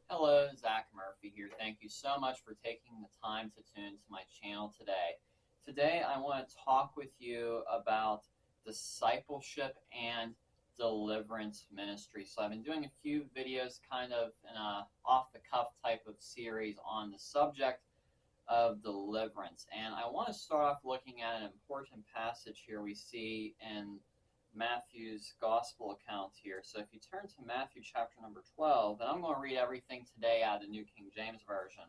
Hello, Zach Murphy here. Thank you so much for taking the time to tune to my channel today. Today, I want to talk with you about discipleship and deliverance ministry. So I've been doing a few videos kind of in a off-the-cuff type of series on the subject of deliverance. And I want to start off looking at an important passage here we see in Matthew's gospel account here. So if you turn to Matthew chapter number 12, and I'm going to read everything today out of the New King James Version.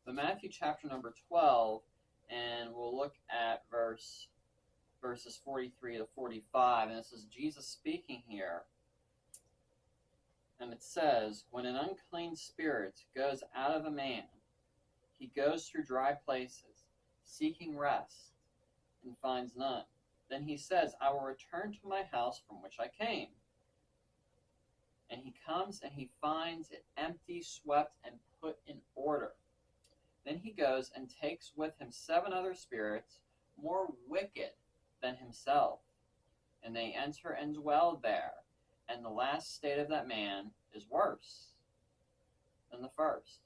But Matthew chapter number 12, and we'll look at verses 43 to 45, and this is Jesus speaking here. And it says, "When an unclean spirit goes out of a man, he goes through dry places, seeking rest, and finds none. Then he says, I will return to my house from which I came. And he comes and he finds it empty, swept, and put in order. Then he goes and takes with him 7 other spirits, more wicked than himself. And they enter and dwell there. And the last state of that man is worse than the first.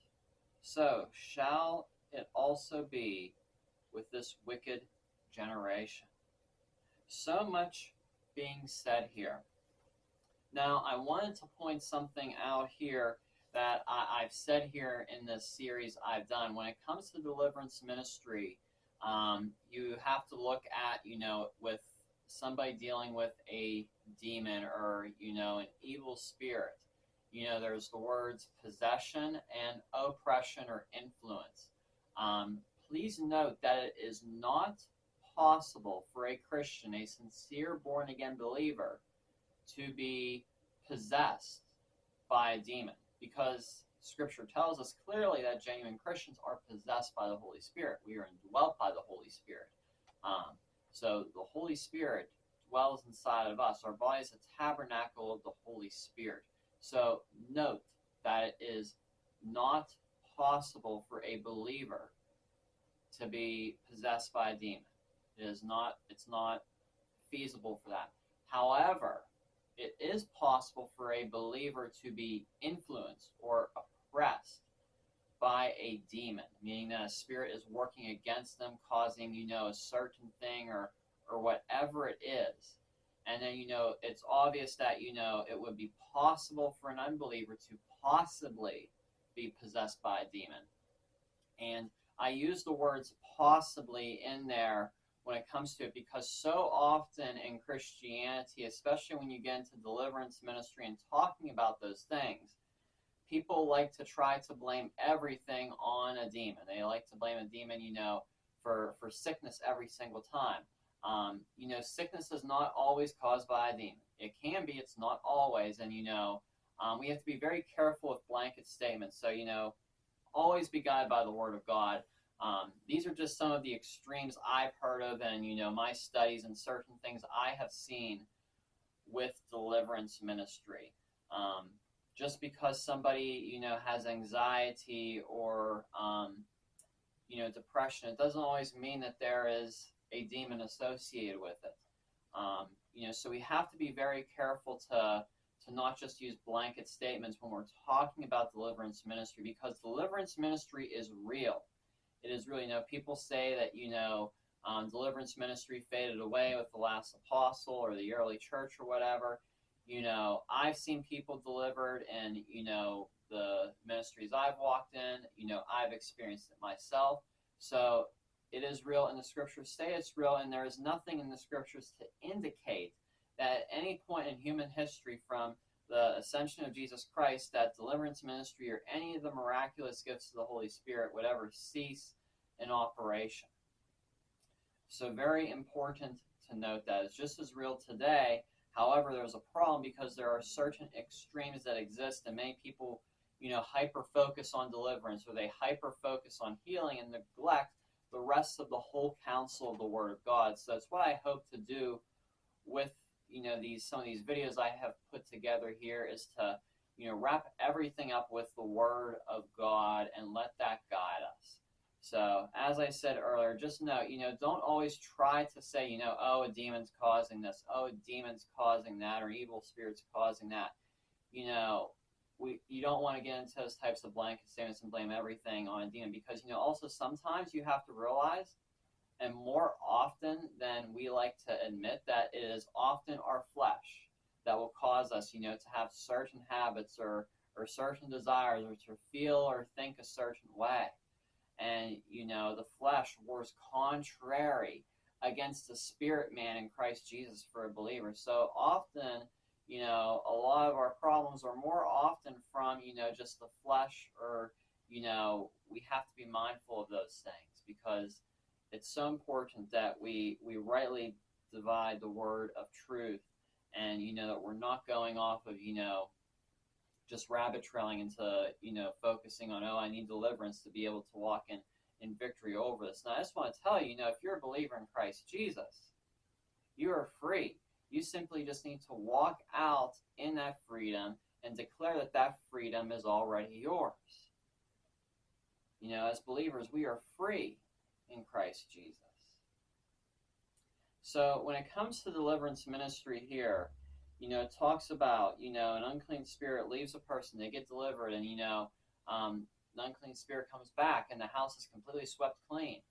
So shall it also be with this wicked generation." So much being said here. Now, I wanted to point something out here that I've said here in this series I've done. When it comes to deliverance ministry, you have to look at, with somebody dealing with a demon or, an evil spirit. There's the words possession and oppression or influence. Please note that it is not possible for a Christian, a sincere born-again believer, to be possessed by a demon, because Scripture tells us clearly that genuine Christians are possessed by the Holy Spirit. We are indwelt by the Holy Spirit. So the Holy Spirit dwells inside of us. Our body is a tabernacle of the Holy Spirit. So note that it is not possible for a believer to be possessed by a demon. It's not feasible for that. However, it is possible for a believer to be influenced or oppressed by a demon, meaning that a spirit is working against them, causing, a certain thing or whatever it is. And then, it's obvious that, it would be possible for an unbeliever to possibly be possessed by a demon. And I use the words possibly in there when it comes to it, because so often in Christianity, especially when you get into deliverance ministry and talking about those things, people like to try to blame everything on a demon. They like to blame a demon, for sickness every single time. Sickness is not always caused by a demon. It can be, it's not always, and we have to be very careful with blanket statements. So, always be guided by the Word of God. These are just some of the extremes I've heard of, and my studies and certain things I have seen with deliverance ministry. Just because somebody has anxiety or depression, it doesn't always mean that there is a demon associated with it. So we have to be very careful to not just use blanket statements when we're talking about deliverance ministry, because deliverance ministry is real. It is really, people say that, deliverance ministry faded away with the last apostle or the early church or whatever. I've seen people delivered in, the ministries I've walked in. I've experienced it myself. So it is real, and the Scriptures say it's real, and there is nothing in the Scriptures to indicate that at any point in human history from the ascension of Jesus Christ, that deliverance ministry or any of the miraculous gifts of the Holy Spirit would ever cease in operation. So very important to note that it's just as real today. However, there's a problem because there are certain extremes that exist, and many people, hyper-focus on deliverance, or they hyper-focus on healing and neglect the rest of the whole counsel of the Word of God. So that's what I hope to do with some of these videos I have put together here, is to wrap everything up with the Word of God and let that guide us. So as I said earlier, just note, don't always try to say, oh, a demon's causing this, oh, a demon's causing that, or evil spirit's causing that. you don't want to get into those types of blanket statements and blame everything on a demon, because also sometimes you have to realize, and more often than we like to admit, that it is often our flesh that will cause us to have certain habits or certain desires, or to feel or think a certain way. And the flesh wars contrary against the spirit man in Christ Jesus for a believer. So often a lot of our problems are more often from just the flesh, or we have to be mindful of those things, because it's so important that we rightly divide the word of truth, and that we're not going off of just rabbit trailing into focusing on, I need deliverance to be able to walk in victory over this. Now I just want to tell you, if you're a believer in Christ Jesus, you are free. You simply just need to walk out in that freedom and declare that that freedom is already yours. As believers, we are free in Christ Jesus. So when it comes to deliverance ministry here, it talks about, an unclean spirit leaves a person, they get delivered, and, the unclean spirit comes back and the house is completely swept clean.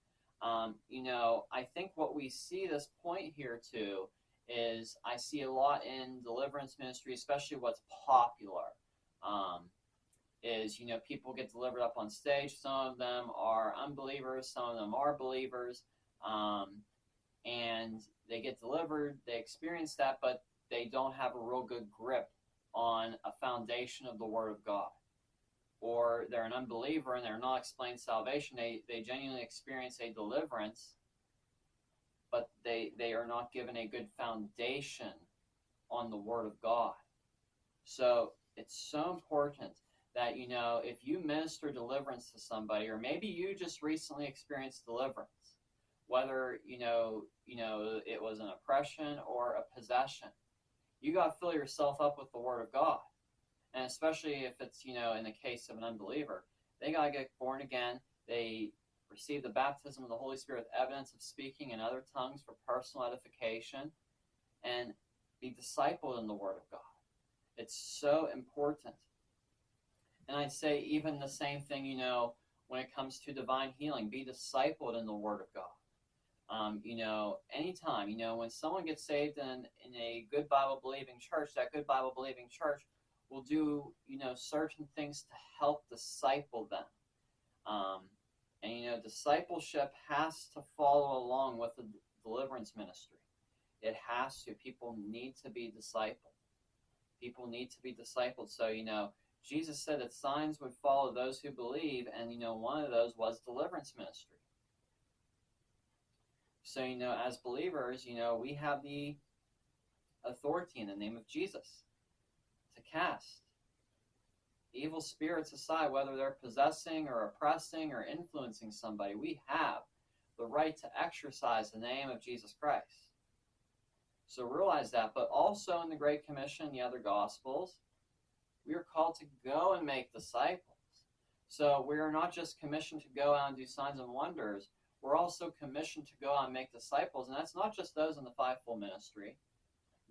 I think what we see this point here too is, I see a lot in deliverance ministry, especially what's popular, is, people get delivered up on stage. Some of them are unbelievers, some of them are believers, and they get delivered, they experience that, but they don't have a real good grip on a foundation of the Word of God. Or they're an unbeliever and they're not explained salvation. They genuinely experience a deliverance, but they are not given a good foundation on the Word of God. So it's so important that, if you minister deliverance to somebody, or maybe you just recently experienced deliverance, whether, it was an oppression or a possession, you got to fill yourself up with the Word of God. And especially if it's, in the case of an unbeliever, they got to get born again. They receive the baptism of the Holy Spirit with evidence of speaking in other tongues for personal edification, and be discipled in the Word of God. It's so important. And I'd say even the same thing, when it comes to divine healing, be discipled in the Word of God. Anytime, when someone gets saved in a good Bible-believing church, that good Bible-believing church will do, certain things to help disciple them. And discipleship has to follow along with the deliverance ministry. It has to. People need to be discipled. People need to be discipled. So, Jesus said that signs would follow those who believe, and, one of those was deliverance ministry. So, as believers, we have the authority in the name of Jesus to cast evil spirits aside, whether they're possessing or oppressing or influencing somebody. We have the right to exercise the name of Jesus Christ. So realize that. But also in the Great Commission, the other Gospels, we are called to go and make disciples. So we are not just commissioned to go out and do signs and wonders. We're also commissioned to go out and make disciples. And that's not just those in the fivefold ministry,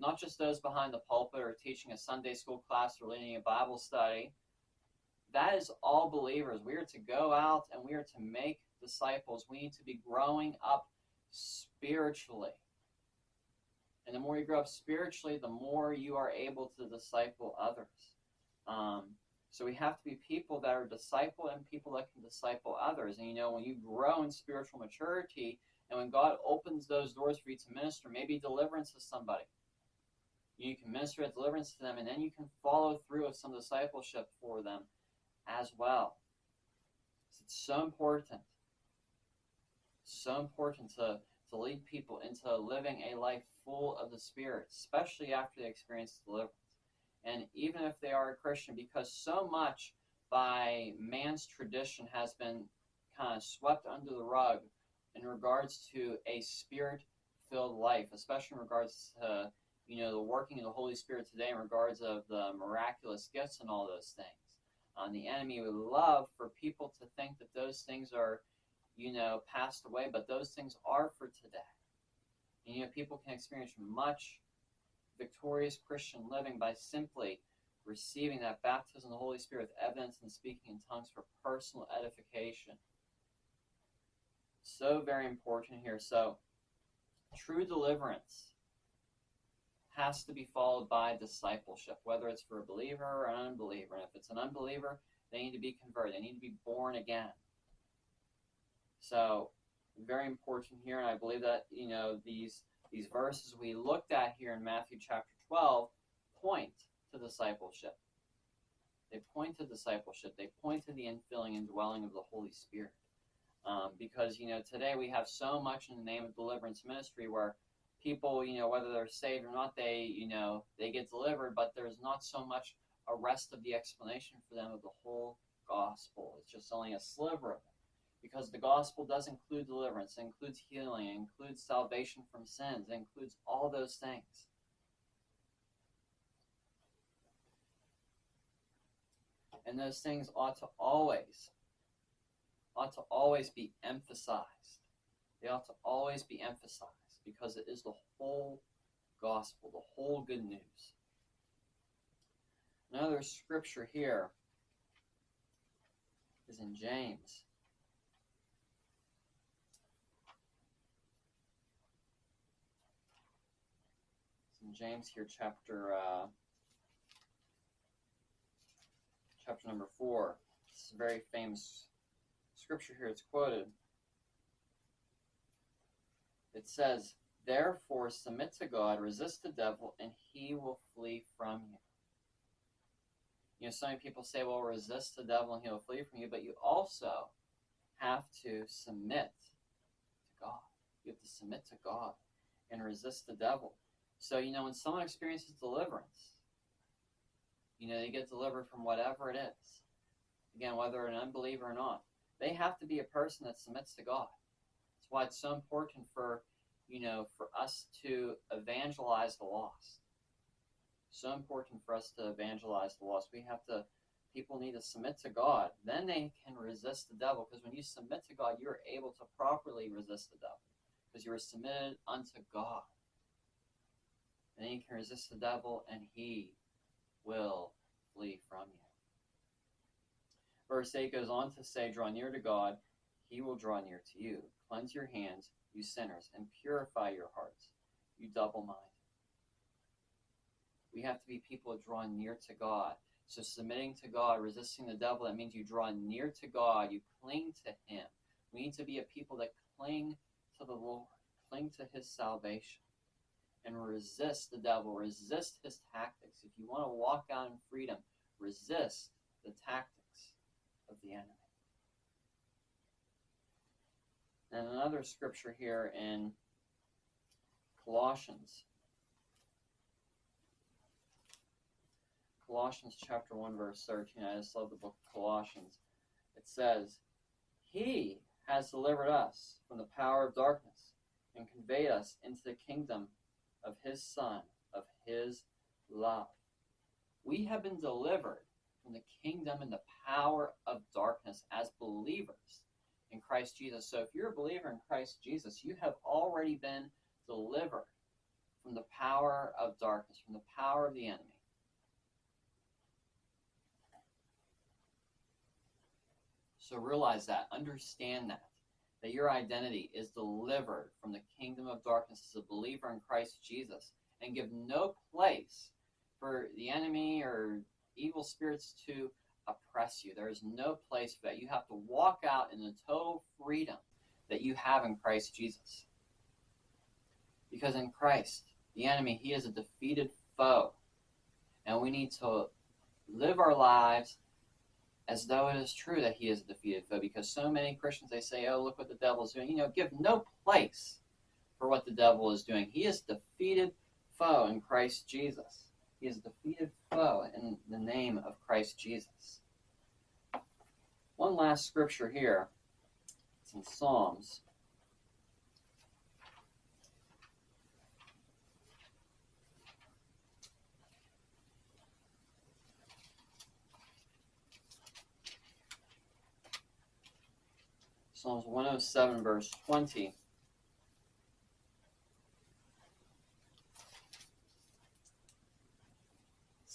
not just those behind the pulpit or teaching a Sunday school class or leading a Bible study. That is all believers. We are to go out and we are to make disciples. We need to be growing up spiritually. And the more you grow up spiritually, the more you are able to disciple others. So we have to be people that are discipled and people that can disciple others. And when you grow in spiritual maturity, and when God opens those doors for you to minister, maybe deliverance to somebody, you can minister that deliverance to them, and then you can follow through with some discipleship for them as well. It's so important. So important to lead people into living a life full of the Spirit, especially after they experience deliverance. And even if they are a Christian, because so much by man's tradition has been kind of swept under the rug in regards to a Spirit-filled life, especially in regards to the working of the Holy Spirit today, in regards of the miraculous gifts and all those things. The enemy would love for people to think that those things are passed away, but those things are for today. And people can experience much victorious Christian living by simply receiving that baptism of the Holy Spirit with evidence and speaking in tongues for personal edification. So very important here. So true deliverance has to be followed by discipleship, whether it's for a believer or an unbeliever. And if it's an unbeliever, they need to be converted. They need to be born again. So very important here, and I believe that these verses we looked at here in Matthew chapter 12 point to discipleship. They point to discipleship. They point to the infilling and dwelling of the Holy Spirit. Because today we have so much in the name of deliverance ministry where people, whether they're saved or not, they get delivered, but there's not so much a rest of the explanation for them of the whole gospel. It's just only a sliver of it. Because the gospel does include deliverance, it includes healing, it includes salvation from sins, it includes all those things. And those things ought to always be emphasized. They ought to always be emphasized because it is the whole gospel, the whole good news. Another scripture here is in James. It's in James here, chapter number 4. This is a very famous scripture here. It's quoted. It says, "Therefore submit to God, resist the devil, and he will flee from you." So many people say, well, resist the devil and he will flee from you, but you also have to submit to God. You have to submit to God and resist the devil. So, when someone experiences deliverance, they get delivered from whatever it is. Again, whether an unbeliever or not, they have to be a person that submits to God. That's why it's so important for us to evangelize the lost. So important for us to evangelize the lost. People need to submit to God. Then they can resist the devil. Because when you submit to God, you're able to properly resist the devil. Because you are submitted unto God. And then you can resist the devil and he will flee from you. Verse 8 goes on to say, "Draw near to God, he will draw near to you. Cleanse your hands, you sinners, and purify your hearts, you double-minded." We have to be people that draw near to God. So submitting to God, resisting the devil, that means you draw near to God, you cling to him. We need to be a people that cling to the Lord, cling to his salvation, and resist the devil, resist his tactics. If you want to walk out in freedom, resist the tactics of the enemy. And another scripture here in Colossians chapter 1, verse 13. I just love the book of Colossians. It says, "He has delivered us from the power of darkness and conveyed us into the kingdom of his Son, of his love." We have been delivered from the kingdom and the power of darkness as believers in Christ Jesus. So if you're a believer in Christ Jesus, you have already been delivered from the power of darkness, from the power of the enemy. So realize that, understand that your identity is delivered from the kingdom of darkness as a believer in Christ Jesus, and give no place for the enemy or evil spirits to oppress you. There is no place for that. You have to walk out in the total freedom that you have in Christ Jesus. Because in Christ, the enemy, he is a defeated foe. And we need to live our lives as though it is true that he is a defeated foe. Because so many Christians, they say, oh, look what the devil is doing. Give no place for what the devil is doing. He is a defeated foe in Christ Jesus. He is a defeated foe in the name of Christ Jesus. One last scripture here. It's in Psalms. Psalms 107, verse 20.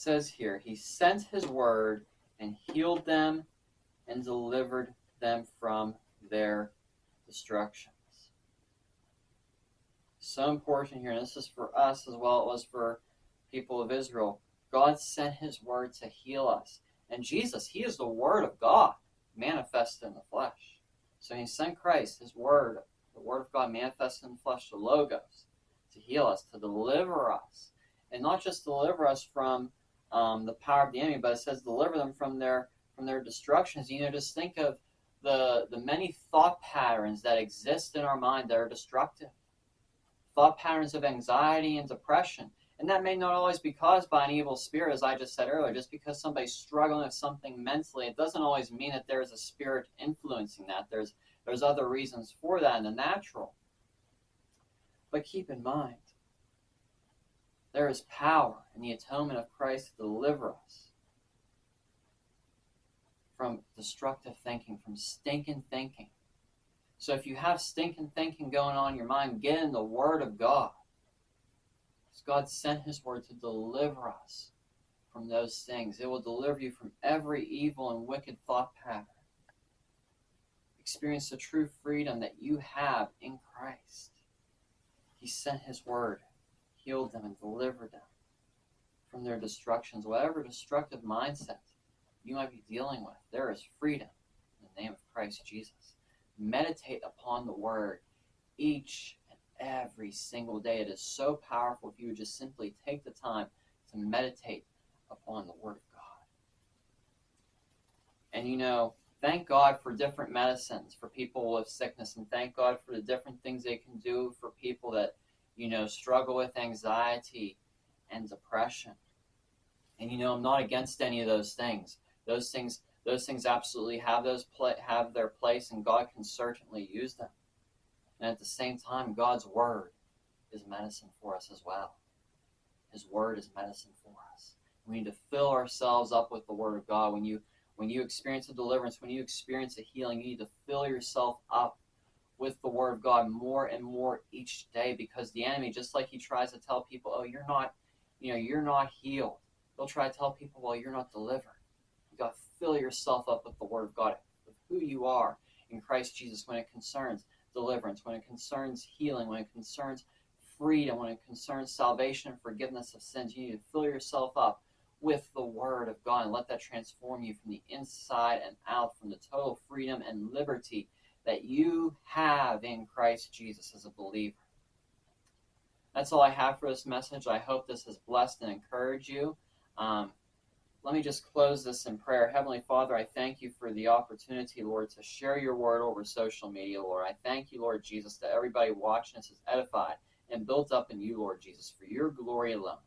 says here, he sent his word and healed them and delivered them from their destructions. So important here, and this is for us as well as for people of Israel. God sent his word to heal us. And Jesus, he is the word of God manifested in the flesh. So he sent Christ, his word, the word of God manifested in the flesh, the Logos, to heal us, to deliver us. And not just deliver us from the power of the enemy, but it says deliver them from their destructions. Just think of the many thought patterns that exist in our mind that are destructive. Thought patterns of anxiety and depression. And that may not always be caused by an evil spirit, as I just said earlier. Just because somebody's struggling with something mentally, it doesn't always mean that there's a spirit influencing that. There's other reasons for that in the natural. But keep in mind, there is power in the atonement of Christ to deliver us from destructive thinking, from stinking thinking. So if you have stinking thinking going on in your mind, get in the Word of God. Because God sent his word to deliver us from those things. It will deliver you from every evil and wicked thought pattern. Experience the true freedom that you have in Christ. He sent his word, healed them, and delivered them from their destructions. Whatever destructive mindset you might be dealing with, there is freedom in the name of Christ Jesus. Meditate upon the word each and every single day. It is so powerful if you would just simply take the time to meditate upon the word of God. And thank God for different medicines for people with sickness, and thank God for the different things they can do for people that struggle with anxiety and depression. And I'm not against any of those things. Those things absolutely have their place, and God can certainly use them. And at the same time, God's word is medicine for us as well. His word is medicine for us. We need to fill ourselves up with the word of God. When you experience a deliverance, when you experience a healing, you need to fill yourself up with the word of God more and more each day, because the enemy, just like he tries to tell people, oh, you're not healed. He'll try to tell people, well, you're not delivered. You got to fill yourself up with the word of God, with who you are in Christ Jesus when it concerns deliverance, when it concerns healing, when it concerns freedom, when it concerns salvation and forgiveness of sins. You need to fill yourself up with the word of God and let that transform you from the inside and out, from the total freedom and liberty that you have in Christ Jesus as a believer. That's all I have for this message. I hope this has blessed and encouraged you. Let me just close this in prayer. Heavenly Father, I thank you for the opportunity, Lord, to share your word over social media, Lord. I thank you, Lord Jesus, that everybody watching this is edified and built up in you, Lord Jesus, for your glory alone.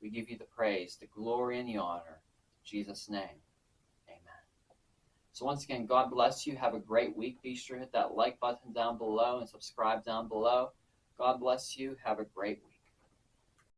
We give you the praise, the glory, and the honor. In Jesus' name, amen. So once again, God bless you. Have a great week. Be sure to hit that like button down below and subscribe down below. God bless you. Have a great week.